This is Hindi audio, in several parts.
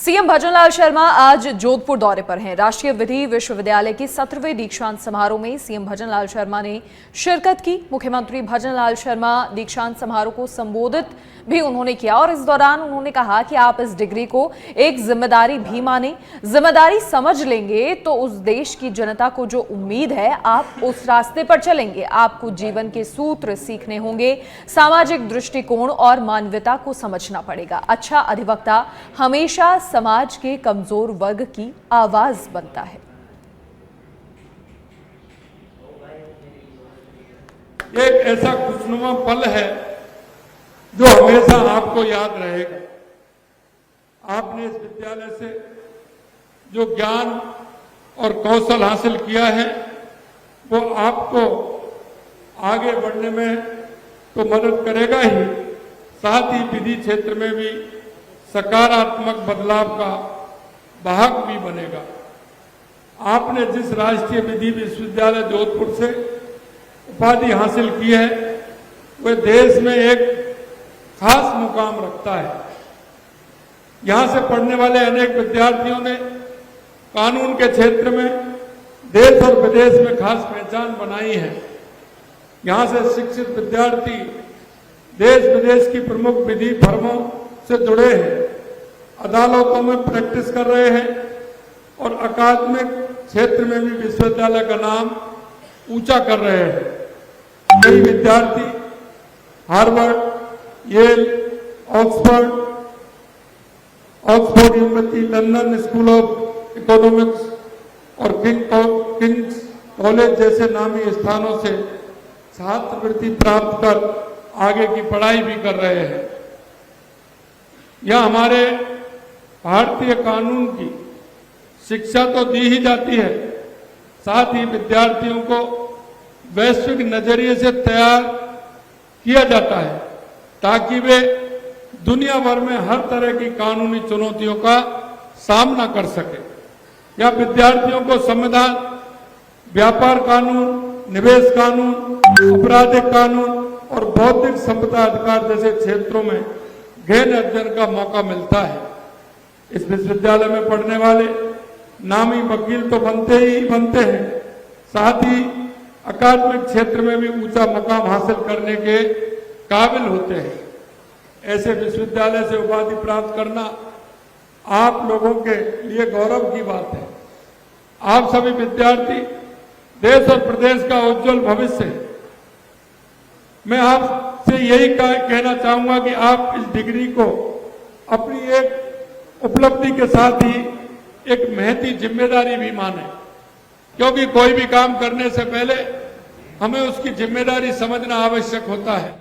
सीएम भजनलाल शर्मा आज जोधपुर दौरे पर हैं। राष्ट्रीय विधि विश्वविद्यालय के 17वें दीक्षांत समारोह में सीएम भजनलाल शर्मा ने शिरकत की। मुख्यमंत्री भजनलाल शर्मा दीक्षांत समारोह को संबोधित भी उन्होंने किया और इस दौरान उन्होंने कहा कि आप इस डिग्री को एक जिम्मेदारी भी माने, जिम्मेदारी समझ लेंगे तो उस देश की जनता को जो उम्मीद है आप उस रास्ते पर चलेंगे। आपको जीवन के सूत्र सीखने होंगे, सामाजिक दृष्टिकोण और मानवता को समझना पड़ेगा। अच्छा अधिवक्ता हमेशा समाज के कमजोर वर्ग की आवाज बनता है। एक ऐसा खुशनुमा पल है जो हमेशा आपको याद रहेगा। आपने इस विद्यालय से जो ज्ञान और कौशल हासिल किया है वो आपको आगे बढ़ने में तो मदद करेगा ही, साथ ही विधि क्षेत्र में भी सकारात्मक बदलाव का वाहक भी बनेगा। आपने जिस राष्ट्रीय विधि विश्वविद्यालय जोधपुर से उपाधि हासिल की है वह देश में एक खास मुकाम रखता है। यहां से पढ़ने वाले अनेक विद्यार्थियों ने कानून के क्षेत्र में देश और विदेश में खास पहचान बनाई है। यहां से शिक्षित विद्यार्थी देश विदेश की प्रमुख विधि फर्मों से जुड़े हैं, अदालतों में प्रैक्टिस कर रहे हैं और अकादमिक क्षेत्र में भी विश्वविद्यालय का नाम ऊंचा कर रहे हैं। कई विद्यार्थी Harvard, Yale, Oxford university, London school of economics और किंग्स कॉलेज जैसे नामी स्थानों से छात्रवृत्ति प्राप्त कर आगे की पढ़ाई भी कर रहे हैं। यह हमारे भारतीय कानून की शिक्षा तो दी ही जाती है, साथ ही विद्यार्थियों को वैश्विक नजरिए से तैयार किया जाता है ताकि वे दुनिया भर में हर तरह की कानूनी चुनौतियों का सामना कर सके। यह विद्यार्थियों को संविधान, व्यापार कानून, निवेश कानून, आपराधिक कानून और बौद्धिक संपदा अधिकार जैसे क्षेत्रों में गहन अध्ययन का मौका मिलता है। इस विश्वविद्यालय में पढ़ने वाले नामी वकील तो बनते हैं, साथ ही अकादमिक क्षेत्र में भी ऊंचा मुकाम हासिल करने के काबिल होते हैं। ऐसे विश्वविद्यालय से उपाधि प्राप्त करना आप लोगों के लिए गौरव की बात है। आप सभी विद्यार्थी देश और प्रदेश का उज्जवल भविष्य है। मैं आपसे यही कहना चाहूंगा कि आप इस डिग्री को अपनी एक उपलब्धि के साथ ही एक महती जिम्मेदारी भी माने, क्योंकि कोई भी काम करने से पहले हमें उसकी जिम्मेदारी समझना आवश्यक होता है।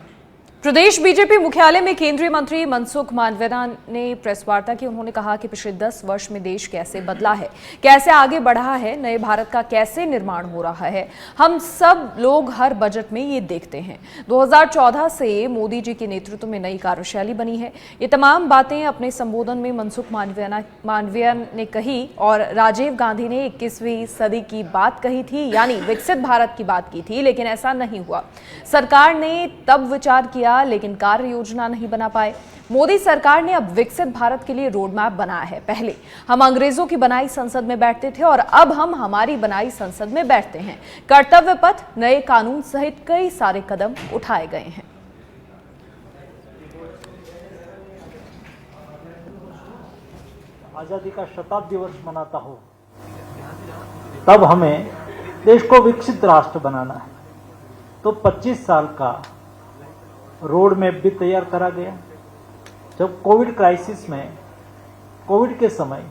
प्रदेश बीजेपी मुख्यालय में केंद्रीय मंत्री मनसुख मांडविया ने प्रेस वार्ता की। उन्होंने कहा कि पिछले 10 वर्ष में देश कैसे बदला है, कैसे आगे बढ़ा है, नए भारत का कैसे निर्माण हो रहा है। हम सब लोग हर बजट में ये देखते हैं। 2014 से मोदी जी के नेतृत्व में नई कार्यशैली बनी है। ये तमाम बातें अपने संबोधन में मनसुख मांडविया ने कही और राजीव गांधी ने 21वीं सदी की बात कही थी, यानी विकसित भारत की बात की थी, लेकिन ऐसा नहीं हुआ। सरकार ने तब विचार किया लेकिन कार्य योजना नहीं बना पाए। मोदी सरकार ने अब विकसित भारत के लिए रोड मैप बनाया है। पहले हम अंग्रेजों की बनाई संसद में बैठते थे और अब हम हमारी बनाई संसद में बैठते हैं। कर्तव्य पथ, नए कानून सहित कई सारे कदम उठाए गए हैं। आजादी का शताब्दी वर्ष मनाता हो तब हमें देश को विकसित राष्ट्र बनाना है, तो 25 साल का रोड मैप भी तैयार करा गया। जब कोविड क्राइसिस में, कोविड के समय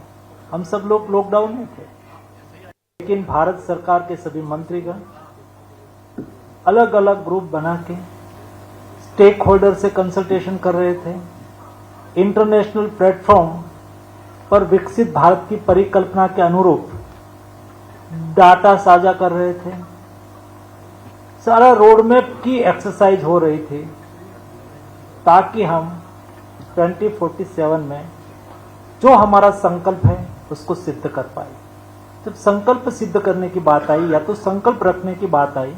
हम सब लोग लॉकडाउन में थे, लेकिन भारत सरकार के सभी मंत्रीगण अलग अलग ग्रुप बना के स्टेक होल्डर से कंसल्टेशन कर रहे थे। इंटरनेशनल प्लेटफॉर्म पर विकसित भारत की परिकल्पना के अनुरूप डाटा साझा कर रहे थे। सारा रोड मैप की एक्सरसाइज हो रही थी ताकि हम 2047 में जो हमारा संकल्प है उसको सिद्ध कर पाए। जब संकल्प सिद्ध करने की बात आई या तो संकल्प रखने की बात आई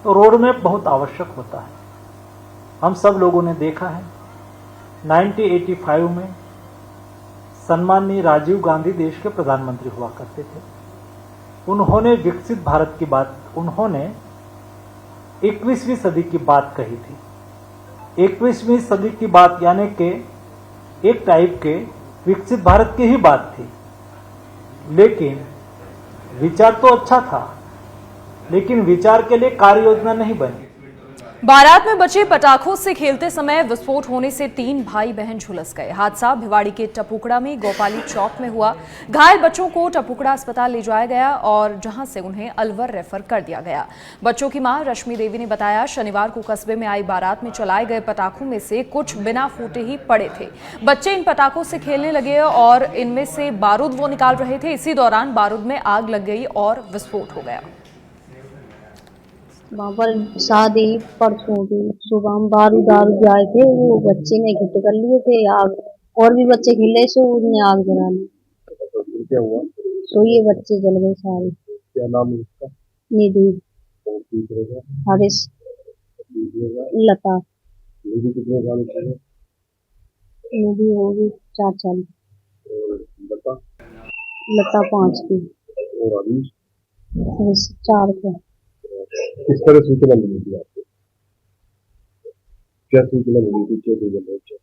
तो रोड मैप बहुत आवश्यक होता है। हम सब लोगों ने देखा है 1985 में सम्माननीय राजीव गांधी देश के प्रधानमंत्री हुआ करते थे। उन्होंने विकसित भारत की बात, उन्होंने 21वीं सदी की बात कही थी। 21वीं सदी की बात यानी कि एक टाइप के विकसित भारत की ही बात थी, लेकिन विचार तो अच्छा था, लेकिन विचार के लिए कार्य योजना नहीं बनी। बारात में बचे पटाखों से खेलते समय विस्फोट होने से 3 भाई बहन झुलस गए। हादसा भिवाड़ी के टपुकड़ा में गोपाली चौक में हुआ। घायल बच्चों को टपुकड़ा अस्पताल ले जाया गया और जहां से उन्हें अलवर रेफर कर दिया गया। बच्चों की मां रश्मि देवी ने बताया, शनिवार को कस्बे में आई बारात में चलाए गए पटाखों में से कुछ बिना फूटे ही पड़े थे। बच्चे इन पटाखों से खेलने लगे और इनमें से बारूद वो निकाल रहे थे। इसी दौरान बारूद में आग लग गई और विस्फोट हो गया। वहाँ पर शादी परसों की सुबह हम बारूद आए थे, वो बच्चे ने घिट कर लिए थे आग, और भी बच्चे खेले सो उसने आग जला ली। क्या हुआ? तो ये बच्चे जल गए सारे। क्या नाम है उसका? निधि, और तीसरे का? हरीश, तीसरे का? लता। निधि कितने साल की है? निधि होगी 4 साल, और लता? लता 5 की, और हरीश? हरीश 4 का। किस तरह सूचना मिली थी आपको? क्या सूचना मिली थी? क्या दूर है?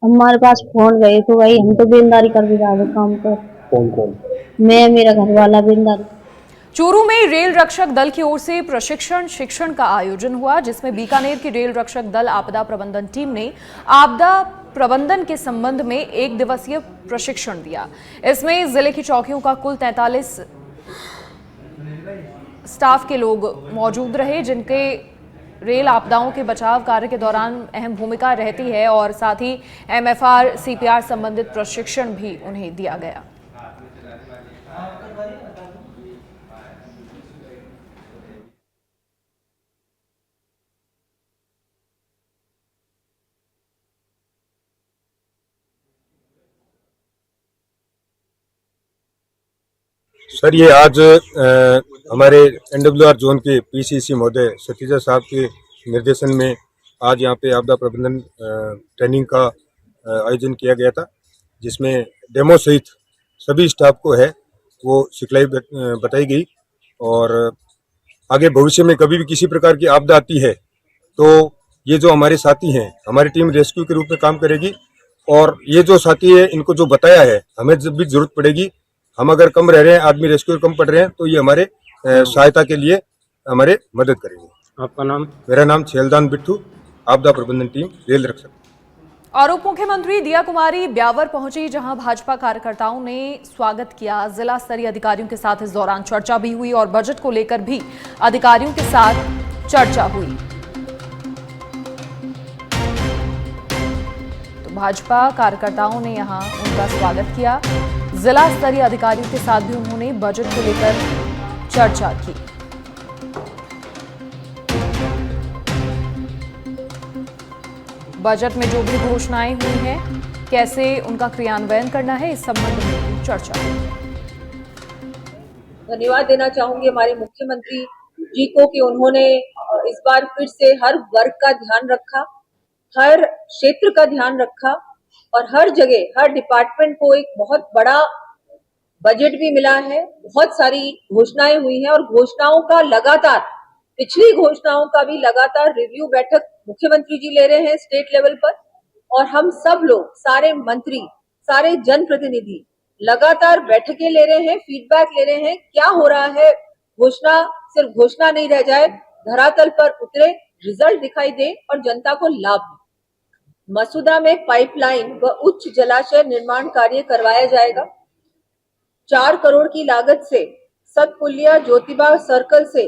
हमारे पास फोन गए तो भाई हम तो बेंदारी कर भी रहे काम पर। कौन कौन? मैं, मेरा घर वाला बेंदारी। चूरू में रेल रक्षक दल की ओर से प्रशिक्षण शिक्षण का आयोजन हुआ, जिसमें बीकानेर की रेल रक्षक दल आपदा प्रबंधन टीम ने आपदा प्रबंधन के संबंध में 1 दिवसीय प्रशिक्षण दिया। इसमें जिले की चौकियों का कुल 43 स्टाफ के लोग मौजूद रहे, जिनके रेल आपदाओं के बचाव कार्य के दौरान अहम भूमिका रहती है और साथ ही MFR CPR संबंधित प्रशिक्षण भी उन्हें दिया गया। सर, ये आज हमारे NWR जोन के PCC महोदय सतीजा साहब के निर्देशन में आज यहाँ पे आपदा प्रबंधन ट्रेनिंग का आयोजन किया गया था, जिसमें डेमो सहित सभी स्टाफ को है वो सिखलाई बताई गई। और आगे भविष्य में कभी भी किसी प्रकार की आपदा आती है तो ये जो हमारे साथी हैं, हमारी टीम रेस्क्यू के रूप में काम करेगी। और ये जो साथी है, इनको जो बताया है, हमें जब भी जरूरत पड़ेगी, हम अगर कम रह रहे हैं, आदमी रेस्क्यू कम पड़ रहे हैं, तो ये हमारे सहायता के लिए हमारे मदद करेंगे। आपका नाम? मेरा नाम छेलदान बिट्टू, आपदा प्रबंधन टीम रेल रक्षक। और उप मुख्यमंत्री दिया कुमारी ब्यावर पहुंची, जहां भाजपा कार्यकर्ताओं ने स्वागत किया। जिला स्तरीय अधिकारियों के साथ इस दौरान चर्चा भी हुई और बजट को लेकर भी अधिकारियों के साथ चर्चा हुई। तो भाजपा कार्यकर्ताओं ने यहां उनका स्वागत किया। जिला स्तरीय अधिकारियों के साथ भी उन्होंने बजट को लेकर चर्चा की। बजट में जो भी घोषणाएं हुई हैं, कैसे उनका क्रियान्वयन करना है, इस संबंध में चर्चा हुई। धन्यवाद देना चाहूंगी हमारे मुख्यमंत्री जी को कि उन्होंने इस बार फिर से हर वर्ग का ध्यान रखा, हर क्षेत्र का ध्यान रखा और हर जगह हर डिपार्टमेंट को एक बहुत बड़ा बजट भी मिला है। बहुत सारी घोषणाएं हुई हैं और घोषणाओं का लगातार, पिछली घोषणाओं का भी लगातार रिव्यू बैठक मुख्यमंत्री जी ले रहे हैं स्टेट लेवल पर। और हम सब लोग, सारे मंत्री, सारे जनप्रतिनिधि लगातार बैठकें ले रहे हैं, फीडबैक ले रहे हैं, क्या हो रहा है। घोषणा सिर्फ घोषणा नहीं रह जाए, धरातल पर उतरे, रिजल्ट दिखाई दे और जनता को लाभ मिले। मसूदा में पाइपलाइन व उच्च जलाशय निर्माण कार्य करवाया जाएगा। 4 करोड़ की लागत से सतपुलिया ज्योतिबा सर्कल से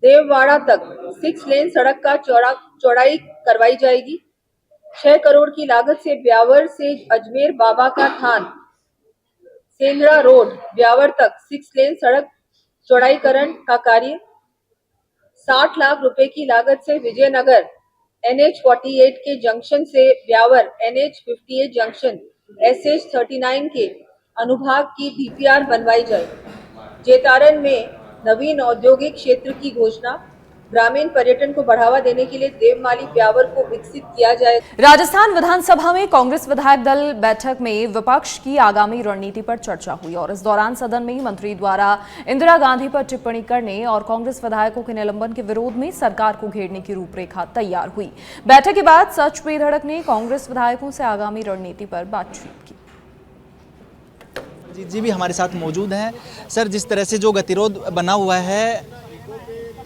देववाड़ा तक 6 लेन सड़क का चौड़ाई करवाई जाएगी। 6 करोड़ की लागत से ब्यावर से अजमेर बाबा का थान सेंद्रा रोड ब्यावर तक 6 लेन सड़क चौड़ाईकरण का कार्य। 60 लाख रुपए की लागत से विजयनगर NH48 के जंक्शन से ब्यावर NH58 जंक्शन SH39 के अनुभाग की DPR बनवाई जाए। जेतारन में नवीन औद्योगिक क्षेत्र की घोषणा। ग्रामीण पर्यटन को बढ़ावा देने के लिए देवमाली ब्यावर को विकसित किया जाए। राजस्थान विधानसभा में कांग्रेस विधायक दल बैठक में विपक्ष की आगामी रणनीति पर चर्चा हुई और इस दौरान सदन में मंत्री द्वारा इंदिरा गांधी पर टिप्पणी करने और कांग्रेस विधायकों के निलंबन के विरोध में सरकार को घेरने की रूपरेखा तैयार हुई। बैठक के बाद सच पे धड़क ने कांग्रेस विधायकों से आगामी रणनीति पर बातचीत की। जी भी हमारे साथ मौजूद हैं। सर, जिस तरह से जो गतिरोध बना हुआ है,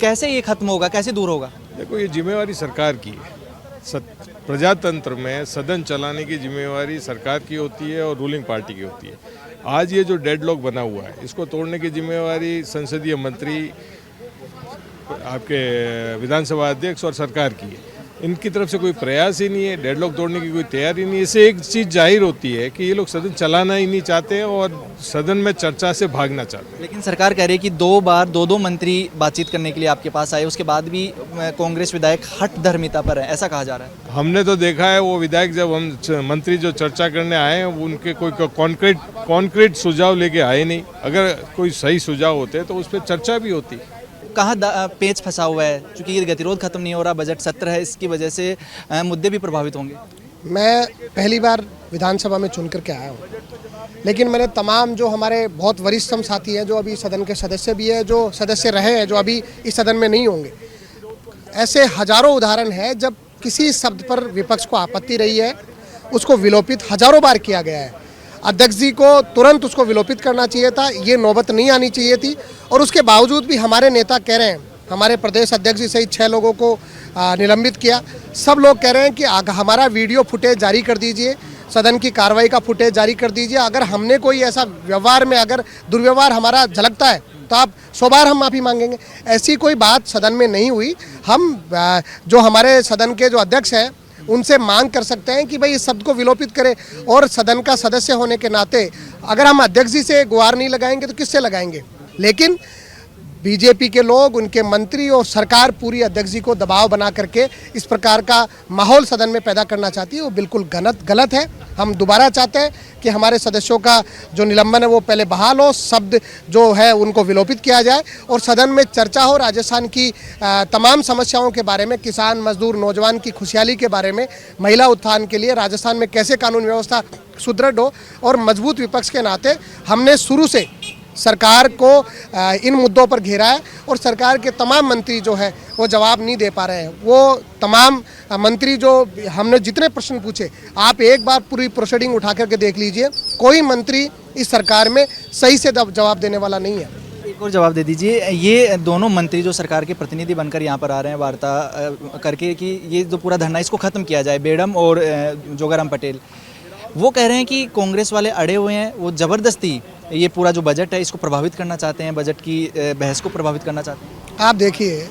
कैसे ये खत्म होगा, कैसे दूर होगा? देखो, ये जिम्मेवारी सरकार की है। प्रजातंत्र में सदन चलाने की जिम्मेवारी सरकार की होती है और रूलिंग पार्टी की होती है। आज ये जो डेडलॉक बना हुआ है, इसको तोड़ने की जिम्मेवारी संसदीय मंत्री, आपके विधानसभा अध्यक्ष और सरकार की है। इनकी तरफ से कोई प्रयास ही नहीं है, डेडलॉक तोड़ने की कोई तैयारी नहीं है। इससे एक चीज़ जाहिर होती है कि ये लोग सदन चलाना ही नहीं चाहते और सदन में चर्चा से भागना चाहते हैं। लेकिन सरकार कह रही है कि दो मंत्री बातचीत करने के लिए आपके पास आए, उसके बाद भी कांग्रेस विधायक हठधर्मिता पर है, ऐसा कहा जा रहा है। हमने तो देखा है वो विधायक, जब हम मंत्री जो चर्चा करने आए हैं, उनके कोई कॉन्क्रीट सुझाव लेके आए नहीं। अगर कोई सही सुझाव होते तो उस पर चर्चा भी होती। कहाँ पेच फंसा हुआ है? क्योंकि ये गतिरोध खत्म नहीं हो रहा, बजट सत्र है, इसकी वजह से मुद्दे भी प्रभावित होंगे। मैं पहली बार विधानसभा में चुन करके आया हूँ, लेकिन मैंने तमाम जो हमारे बहुत वरिष्ठ साथी हैं, जो अभी सदन के सदस्य भी हैं, जो सदस्य रहे हैं, जो अभी इस सदन में नहीं होंगे, ऐसे हजारों उदाहरण हैं जब किसी शब्द पर विपक्ष को आपत्ति रही है, उसको विलोपित हजारों बार किया गया है। अध्यक्ष जी को तुरंत उसको विलोपित करना चाहिए था, ये नौबत नहीं आनी चाहिए थी। और उसके बावजूद भी हमारे नेता कह रहे हैं, हमारे प्रदेश अध्यक्ष जी सहित 6 लोगों को निलंबित किया। सब लोग कह रहे हैं कि हमारा वीडियो फुटेज जारी कर दीजिए, सदन की कार्रवाई का फुटेज जारी कर दीजिए। अगर हमने कोई ऐसा व्यवहार में अगर दुर्व्यवहार हमारा झलकता है तो आप 100 बार हम माफ़ी मांगेंगे। ऐसी कोई बात सदन में नहीं हुई। हम जो हमारे सदन के जो अध्यक्ष हैं उनसे मांग कर सकते हैं कि भाई इस शब्द को विलोपित करें, और सदन का सदस्य होने के नाते अगर हम अध्यक्ष जी से गुहार नहीं लगाएंगे तो किससे लगाएंगे। लेकिन बीजेपी के लोग, उनके मंत्री और सरकार पूरी अध्यक्ष जी को दबाव बना करके इस प्रकार का माहौल सदन में पैदा करना चाहती है, वो बिल्कुल गलत है। हम दोबारा चाहते हैं कि हमारे सदस्यों का जो निलंबन है वो पहले बहाल हो, शब्द जो है उनको विलोपित किया जाए और सदन में चर्चा हो राजस्थान की तमाम समस्याओं के बारे में, किसान, मजदूर, नौजवान की खुशहाली के बारे में, महिला उत्थान के लिए राजस्थान में कैसे कानून व्यवस्था सुदृढ़ हो। और मजबूत विपक्ष के नाते हमने शुरू से सरकार को इन मुद्दों पर घेरा है और सरकार के तमाम मंत्री जो है वो जवाब नहीं दे पा रहे हैं। वो तमाम मंत्री जो हमने जितने प्रश्न पूछे, आप एक बार पूरी प्रोसीडिंग उठा करके देख लीजिए, कोई मंत्री इस सरकार में सही से जवाब देने वाला नहीं है। एक और जवाब दे दीजिए, ये दोनों मंत्री जो सरकार के प्रतिनिधि बनकर यहाँ पर आ रहे हैं वार्ता करके कि ये जो पूरा धरना इसको ख़त्म किया जाए, बेडम और जोगाराम पटेल, वो कह रहे हैं कि कांग्रेस वाले अड़े हुए हैं, वो ज़बरदस्ती ये पूरा जो बजट है इसको प्रभावित करना चाहते हैं, बजट की बहस को प्रभावित करना चाहते हैं। आप देखिए,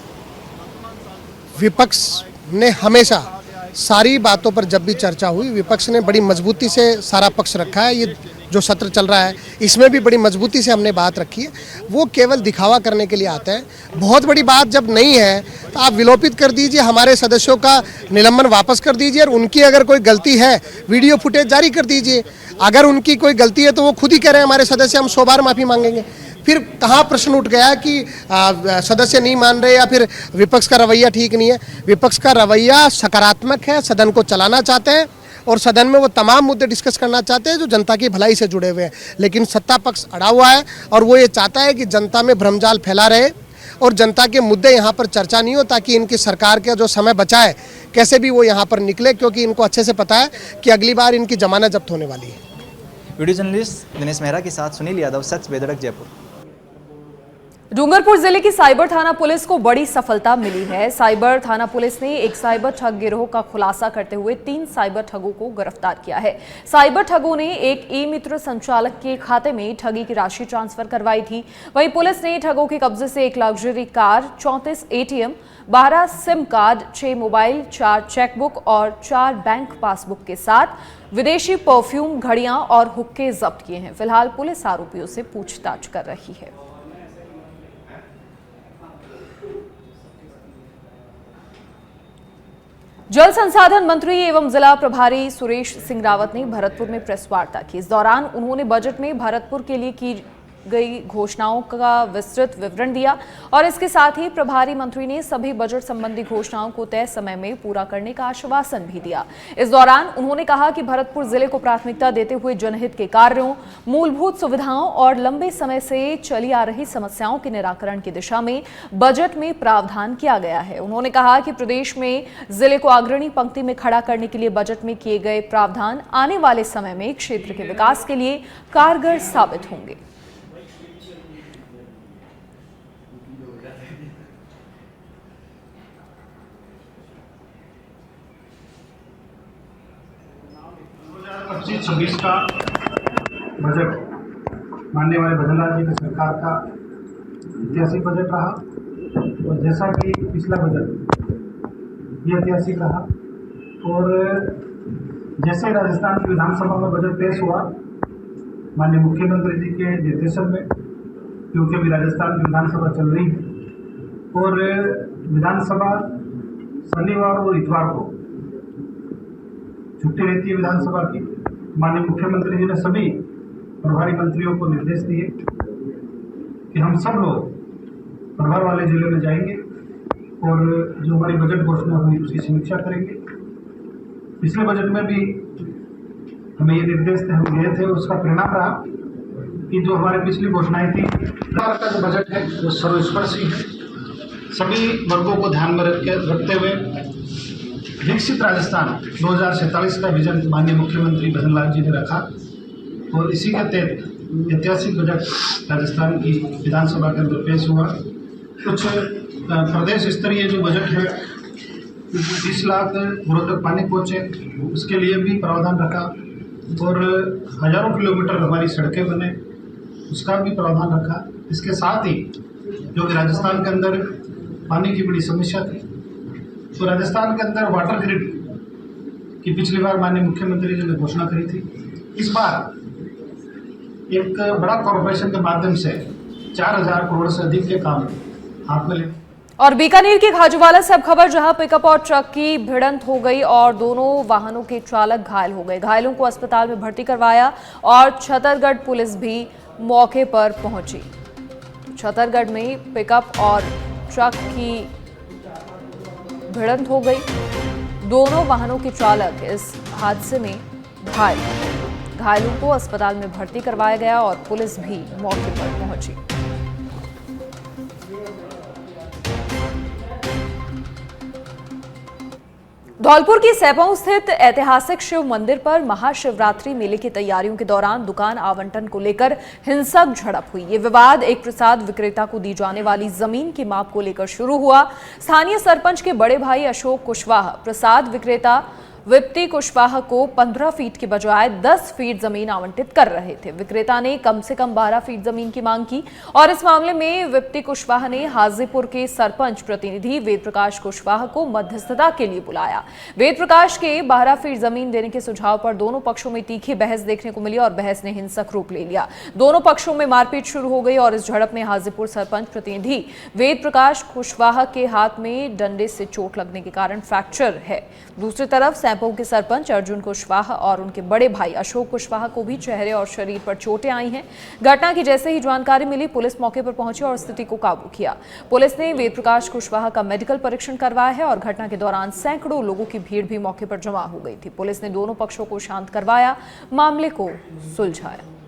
विपक्ष ने हमेशा सारी बातों पर जब भी चर्चा हुई, विपक्ष ने बड़ी मजबूती से सारा पक्ष रखा है। ये जो सत्र चल रहा है इसमें भी बड़ी मजबूती से हमने बात रखी है। वो केवल दिखावा करने के लिए आते हैं। बहुत बड़ी बात जब नहीं है तो आप विलोपित कर दीजिए, हमारे सदस्यों का निलंबन वापस कर दीजिए और उनकी अगर कोई गलती है वीडियो फुटेज जारी कर दीजिए। अगर उनकी कोई गलती है तो वो खुद ही कह रहे हैं हमारे सदस्य हम 100 बार माफ़ी मांगेंगे। फिर कहाँ प्रश्न उठ गया कि सदस्य नहीं मान रहे या फिर विपक्ष का रवैया ठीक नहीं है। विपक्ष का रवैया सकारात्मक है, सदन को चलाना चाहते हैं और सदन में वो तमाम मुद्दे डिस्कस करना चाहते हैं जो जनता की भलाई से जुड़े हुए हैं। लेकिन सत्ता पक्ष अड़ा हुआ है और वो ये चाहता है कि जनता में भ्रमजाल फैला रहे और जनता के मुद्दे यहाँ पर चर्चा नहीं हो, ताकि इनकी सरकार का जो समय बचा है कैसे भी वो यहाँ पर निकले, क्योंकि इनको अच्छे से पता है कि अगली बार इनकी जमानत जब्त होने वाली है। वीडियो जर्नलिस्ट दिनेश मेहरा के साथ सुनील यादव, सच बेधड़क, जयपुर। डूंगरपुर जिले की साइबर थाना पुलिस को बड़ी सफलता मिली है। साइबर थाना पुलिस ने एक साइबर ठग गिरोह का खुलासा करते हुए 3 साइबर ठगों को गिरफ्तार किया है। साइबर ठगों ने एक ई-मित्र संचालक के खाते में ठगी की राशि ट्रांसफर करवाई थी। वहीं पुलिस ने ठगों के कब्जे से एक luxury car, 34 ATM, 12 SIM card, 6 mobile, 4 chequebook और 4 बैंक पासबुक के साथ विदेशी परफ्यूम, घड़ियां और हुक्के जब्त किए हैं। फिलहाल पुलिस आरोपियों से पूछताछ कर रही है। जल संसाधन मंत्री एवं जिला प्रभारी सुरेश सिंह रावत ने भरतपुर में प्रेस वार्ता की। इस दौरान उन्होंने बजट में भरतपुर के लिए की गई घोषणाओं का विस्तृत विवरण दिया और इसके साथ ही प्रभारी मंत्री ने सभी बजट संबंधी घोषणाओं को तय समय में पूरा करने का आश्वासन भी दिया। इस दौरान उन्होंने कहा कि भरतपुर जिले को प्राथमिकता देते हुए जनहित के कार्यों, मूलभूत सुविधाओं और लंबे समय से चली आ रही समस्याओं के निराकरण की दिशा में बजट में प्रावधान किया गया है। उन्होंने कहा कि प्रदेश में जिले को अग्रणी पंक्ति में खड़ा करने के लिए बजट में किए गए प्रावधान आने वाले समय में क्षेत्र के विकास के लिए कारगर साबित होंगे। पच्चीस 26 का बजट मानने वाले भजनलाल जी की सरकार का ऐतिहासिक बजट रहा और जैसा कि पिछला बजट ये ऐतिहासिक रहा और जैसे राजस्थान की विधानसभा में बजट पेश हुआ माननीय मुख्यमंत्री जी के निर्देशन में, क्योंकि अभी राजस्थान की विधानसभा चल रही है और विधानसभा शनिवार और इतवार को छुट्टी रहती है विधानसभा की। माननीय मुख्यमंत्री जी ने सभी प्रभारी मंत्रियों को निर्देश दिए कि हम सब लोग प्रभार वाले जिले में जाएंगे और जो हमारी बजट घोषणा हुई उसकी समीक्षा करेंगे। पिछले बजट में भी हमें ये निर्देश हम दिए थे और उसका परिणाम रहा कि जो हमारी पिछली घोषणाएं थी, सरकार का जो बजट है वो सर्वस्पर्शी है। सभी वर्गों को ध्यान में रखते हुए विकसित राजस्थान 2047 का विजन माननीय मुख्यमंत्री भजनलाल जी ने रखा और इसी के तहत ऐतिहासिक बजट राजस्थान की विधानसभा के अंदर पेश हुआ। कुछ प्रदेश स्तरीय जो बजट है 30 लाख घरों तक पानी पहुँचे, उसके लिए भी प्रावधान रखा और हजारों किलोमीटर हमारी सड़कें बने, उसका भी प्रावधान रखा। इसके साथ ही जो कि राजस्थान के अंदर पानी की बड़ी समस्या थी, तो राजस्थान के अंदर वाटर ग्रिड की पिछली बार माननीय मुख्यमंत्री जी ने घोषणा करी थी। इस बार एक बड़ा कॉर्पोरेशन के माध्यम से 4000 करोड़ से अधिक के काम हाथ में ले। और बीकानेर के खाजूवाला से अब खबर, जहां पिकअप और ट्रक की भिड़ंत हो गई और दोनों वाहनों के चालक घायल हो गए। घायलों को अस्पताल में भर्ती करवाया और छतरगढ़ पुलिस भी मौके पर पहुंची। छतरगढ़ में पिकअप और ट्रक की भिड़ंत हो गई, दोनों वाहनों के चालक इस हादसे में घायल हो गए। घायलों को अस्पताल में भर्ती करवाया गया और पुलिस भी मौके पर पहुंची। धौलपुर की सैपाऊ स्थित ऐतिहासिक शिव मंदिर पर महाशिवरात्रि मेले की तैयारियों के दौरान दुकान आवंटन को लेकर हिंसक झड़प हुई। ये विवाद एक प्रसाद विक्रेता को दी जाने वाली जमीन की माप को लेकर शुरू हुआ। स्थानीय सरपंच के बड़े भाई अशोक कुशवाहा प्रसाद विक्रेता विप्ती कुशवाहा को 15 फीट के बजाय 10 फीट जमीन आवंटित कर रहे थे। विक्रेता ने कम से कम 12 फीट जमीन की मांग की और इस मामले में विप्ती कुशवाहा ने हाजीपुर के सरपंच प्रतिनिधि वेद प्रकाश कुशवाहा को मध्यस्थता के लिए बुलाया। वेद प्रकाश के 12 फीट जमीन देने के सुझाव पर दोनों पक्षों में तीखी बहस देखने को मिली और बहस ने हिंसक रूप ले लिया। दोनों पक्षों में मारपीट शुरू हो गई और इस झड़प में हाजीपुर सरपंच प्रतिनिधि वेद प्रकाश कुशवाहा के हाथ में डंडे से चोट लगने के कारण फ्रैक्चर है। दूसरी तरफ सैपाऊ के सरपंच अर्जुन कुशवाहा और उनके बड़े भाई अशोक कुशवाहा को भी चेहरे और शरीर पर चोटें आई हैं। घटना की जैसे ही जानकारी मिली, पुलिस मौके पर पहुंची और स्थिति को काबू किया। पुलिस ने वेद प्रकाश कुशवाहा का मेडिकल परीक्षण करवाया है और घटना के दौरान सैकड़ों लोगों की भीड़ भी मौके पर जमा हो गई थी। पुलिस ने दोनों पक्षों को शांत करवाया, मामले को सुलझाया।